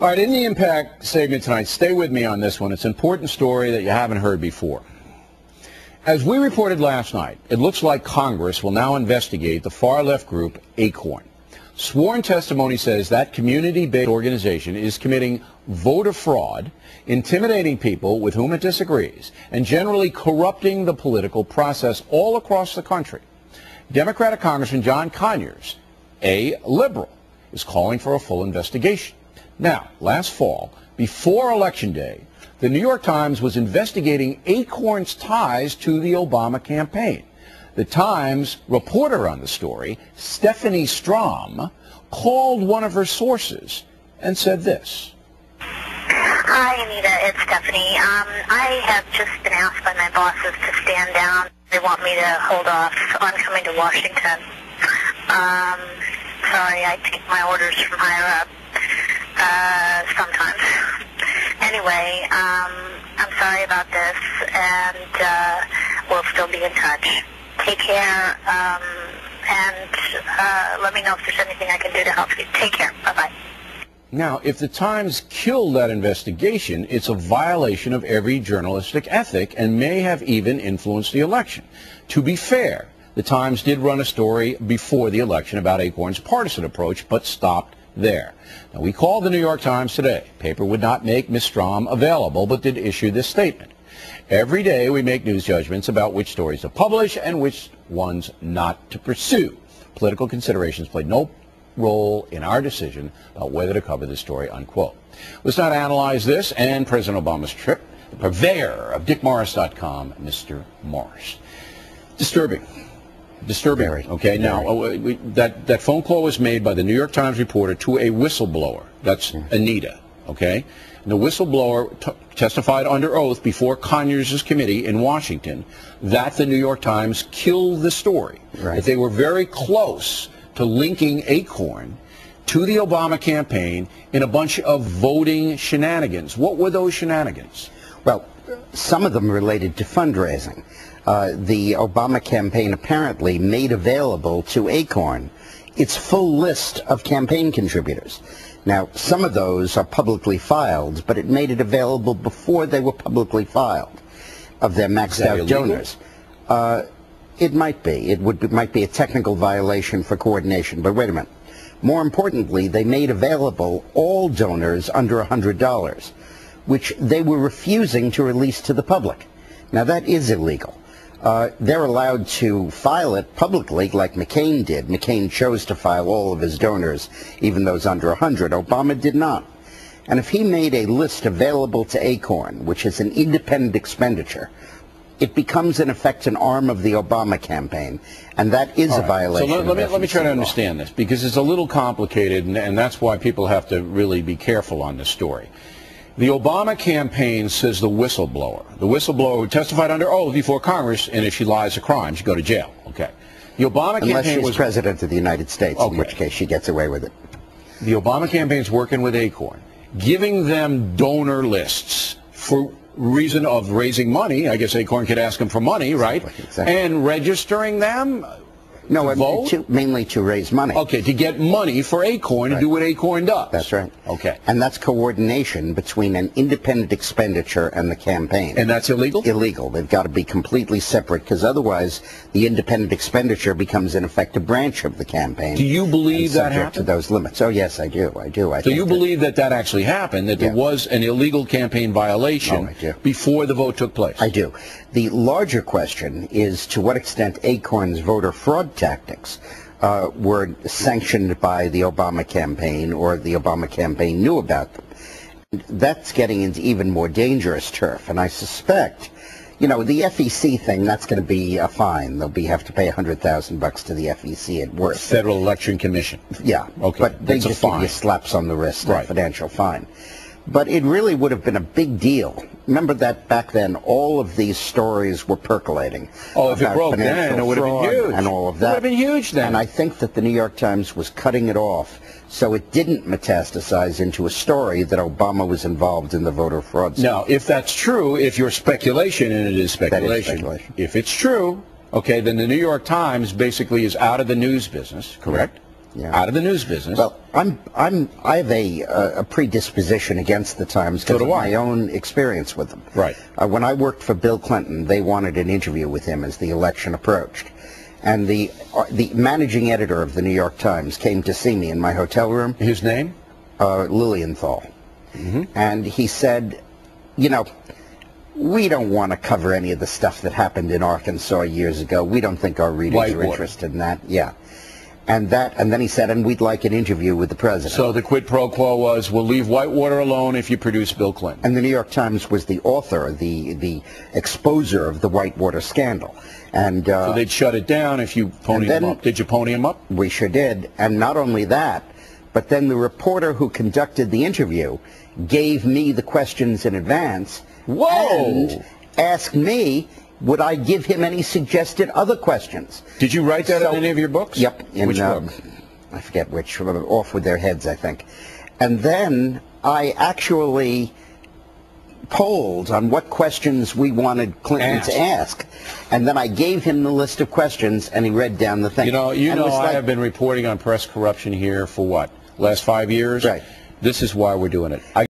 All right, in the Impact segment tonight, stay with me on this one. It's an important story that you haven't heard before. As we reported last night, it looks like Congress will now investigate the far-left group Acorn. Sworn testimony says that community-based organization is committing voter fraud, intimidating people with whom it disagrees, and generally corrupting the political process all across the country. Democratic Congressman John Conyers, a liberal, is calling for a full investigation. Now, last fall, before Election Day, the New York Times was investigating Acorn's ties to the Obama campaign. The Times reporter on the story, Stephanie Strom, called one of her sources and said this. Hi, Anita. It's Stephanie. I have just been asked by my bosses to stand down. They want me to hold off on coming to Washington. Sorry, I take my orders from higher up. Sometimes. Anyway, I'm sorry about this, and we'll still be in touch. Take care, and let me know if there's anything I can do to help you. Take care. Bye-bye. Now, if the Times killed that investigation, it's a violation of every journalistic ethic and may have even influenced the election. To be fair, the Times did run a story before the election about Acorn's partisan approach, but stopped there. Now, we called the New York Times today. Paper would not make Ms. Strom available, but did issue this statement. Every day we make news judgments about which stories to publish and which ones not to pursue. Political considerations played no role in our decision about whether to cover this story, unquote. Let's not analyze this and President Obama's trip. The purveyor of DickMorris.com, Mr. Morris. Disturbing. Disturbing. Okay, now, that phone call was made by the New York Times reporter to a whistleblower. That's Anita, okay? And the whistleblower testified under oath before Conyers' committee in Washington that the New York Times killed the story. Right. That they were very close to linking Acorn to the Obama campaign in a bunch of voting shenanigans. What were those shenanigans? Well, some of them related to fundraising. The Obama campaign apparently made available to Acorn its full list of campaign contributors. Now, some of those are publicly filed, but it made it available before they were publicly filed of their maxed out donors. It might be. Might be a technical violation for coordination, but wait a minute. More importantly, they made available all donors under $100, which they were refusing to release to the public. Now, that is illegal. They're allowed to file it publicly like McCain did. McCain chose to file all of his donors, even those under 100. Obama did not. And if he made a list available to Acorn, which is an independent expenditure, it becomes, in effect, an arm of the Obama campaign, and that is a violation. So let me try to understand this, because it's a little complicated, and that's why people have to really be careful on this story. The Obama campaign says the whistleblower who testified under oath before Congress, and if she lies a crime, she go to jail. Okay. The Obama Unless campaign she's president of the United States, in which case she gets away with it. The Obama campaign's working with Acorn, giving them donor lists for reason of raising money. I guess Acorn could ask them for money, right? Exactly. And registering them. No, mainly to raise money. Okay, to get money for Acorn to do what Acorn does. That's right. Okay. And that's coordination between an independent expenditure and the campaign. And that's illegal? Illegal. They've got to be completely separate, because otherwise the independent expenditure becomes, in effect, a branch of the campaign. Do you believe that happened? To those limits. Oh, yes, I do. So you believe that actually happened, that there was an illegal campaign violation before the vote took place? I do. The larger question is to what extent Acorn's voter fraud tactics were sanctioned by the Obama campaign, or the Obama campaign knew about them. That's getting into even more dangerous turf, and I suspect, the FEC thing, that's going to be a fine. They'll have to pay $100,000 to the FEC at worst. Federal Election Commission. Yeah. Okay. But they just give you slaps on the wrist, a financial fine. But it really would have been a big deal. Remember that back then, all of these stories were percolating. Oh, if it broke then, it would have been huge. And all of that. It would have been huge then. And I think that the New York Times was cutting it off so it didn't metastasize into a story that Obama was involved in the voter fraud scheme. Now, if that's true, if your speculation, and it is speculation, that is speculation. If it's true, okay, then the New York Times basically is out of the news business, correct? out of the news business. Well, I have a predisposition against the Times because of my own experience with them. Right. When I worked for Bill Clinton, they wanted an interview with him as the election approached. And the managing editor of the New York Times came to see me in my hotel room. His name? Lilienthal. And he said, you know, we don't want to cover any of the stuff that happened in Arkansas years ago. We don't think our readers are interested in that. Yeah. And then he said, and we'd like an interview with the president. So the quid pro quo was, we'll leave Whitewater alone if you produce Bill Clinton. And the New York Times was the author, the exposer of the Whitewater scandal. And so they'd shut it down if you pony him up. Did you pony him up? We sure did. And not only that, but then the reporter who conducted the interview gave me the questions in advance. Whoa! And asked me, would I give him any suggested other questions? Did you write that in any of your books? Yep. Which book? I forget which. Off with Their Heads, I think. And then I actually polled on what questions we wanted Clinton to ask. And then I gave him the list of questions, and he read down the thing. You know, I have been reporting on press corruption here for what? Last 5 years? Right. This is why we're doing it.